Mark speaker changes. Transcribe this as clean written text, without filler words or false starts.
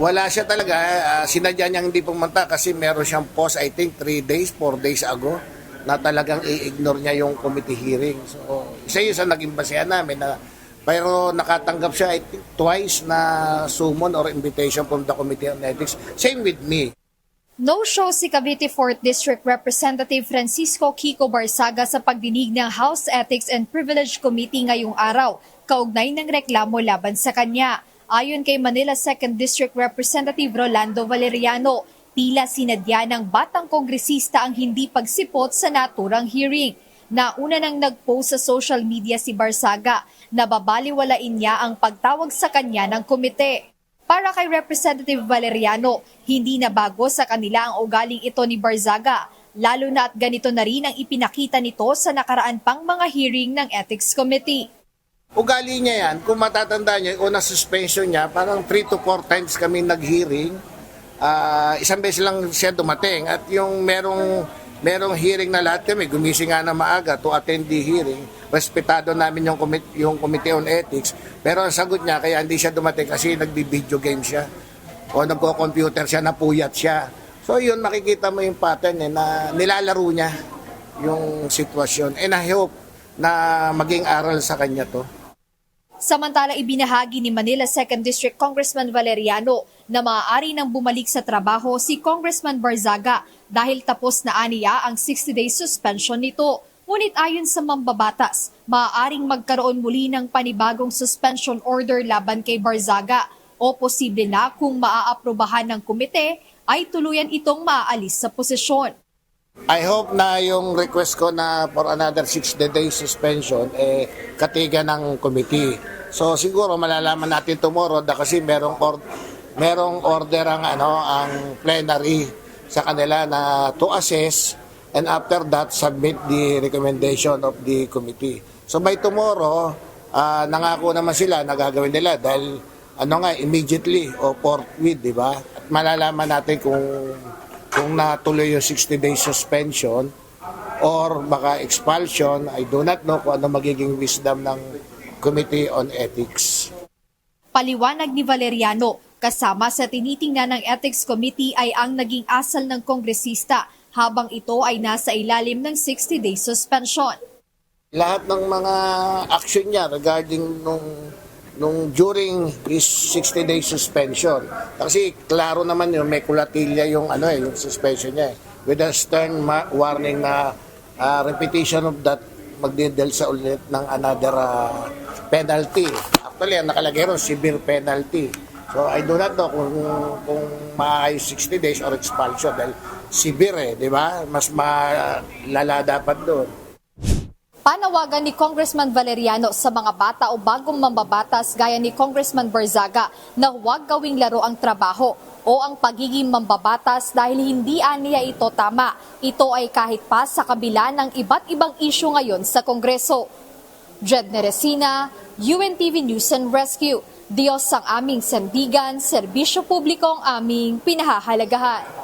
Speaker 1: Wala siya talaga. Sinadya niyang hindi pumunta kasi meron siyang post, I think 3 days, 4 days ago, na talagang i-ignore niya yung committee hearing. So, isa yun sa naging basehan namin na pero nakatanggap siya, I think, twice na summon or invitation from the Committee on Ethics. Same with me.
Speaker 2: No-show si Cavite 4th District Representative Francisco Kiko Barsaga sa pagdinig ng House Ethics and Privilege Committee ngayong araw, kaugnay ng reklamo laban sa kanya. Ayon kay Manila 2nd District Representative Rolando Valeriano, tila sinadya ng batang kongresista ang hindi pagsipot sa naturang hearing. Nauna nang nag-post sa social media si Barsaga na babaliwalain niya ang pagtawag sa kanya ng komite. Para kay Representative Valeriano, hindi na bago sa kanila ang ugaling ito ni Barsaga, lalo na at ganito na rin ang ipinakita nito sa nakaraan pang mga hearing ng Ethics Committee.
Speaker 1: Ugali niya yan, kung matatanda niya, yung unang suspension niya, parang 3 to 4 times kami nag-hearing. Isang beses lang siya dumating at yung merong hearing na lahat kami, gumising nga na maaga to attend the hearing. Respetado namin yung Committee on Ethics. Pero ang sagot niya, kaya hindi siya dumating kasi nagbi-video game siya. O nagko-computer siya, napuyat siya. So yun, makikita mo yung pattern na nilalaro niya yung sitwasyon. And I hope na maging aral sa kanya to.
Speaker 2: Samantala, ibinahagi ni Manila 2nd District Congressman Valeriano na maaari nang bumalik sa trabaho si Congressman Barsaga dahil tapos na aniya ang 60-day suspension nito. Ngunit ayon sa mambabatas, maaaring magkaroon muli ng panibagong suspension order laban kay Barsaga o posible na kung maaaprobahan ng komite ay tuluyan itong maaalis sa posisyon.
Speaker 1: I hope na yung request ko na for another 60-day suspension katiga ng committee. So siguro malalaman natin tomorrow kasi merong order ang plenary sa kanila na to assess and after that submit the recommendation of the committee. So by tomorrow nangako naman sila na gagawin nila dahil immediately o forthwith, di ba? At malalaman natin kung natuloy yung 60-day suspension or baka expulsion. I do not know kung ano magiging wisdom ng Committee on Ethics.
Speaker 2: Paliwanag ni Valeriano, kasama sa tinitingnan ng Ethics Committee ay ang naging asal ng kongresista habang ito ay nasa ilalim ng 60-day suspension.
Speaker 1: Lahat ng mga action niya regarding during his 60-day suspension. Kasi klaro naman yun, may kulatilya yung suspension niya. With a stern warning na repetition of that magdidel sa ulit ng another penalty. Actually, ang nakalagay ron, severe penalty. So I do not know kung maayos 60 days or expulsion dahil severe di ba? Mas malala dapat doon.
Speaker 2: Panawagan ni Congressman Valeriano sa mga bata o bagong mambabatas gaya ni Congressman Barsaga na huwag gawing laro ang trabaho o ang pagiging mambabatas dahil hindi aniya ito tama. Ito ay kahit pa sa kabila ng iba't ibang isyu ngayon sa Kongreso. Jed Neresina, UNTV News and Rescue. Diyos ang aming sandigan, serbisyo publiko ang aming pinahahalagahan.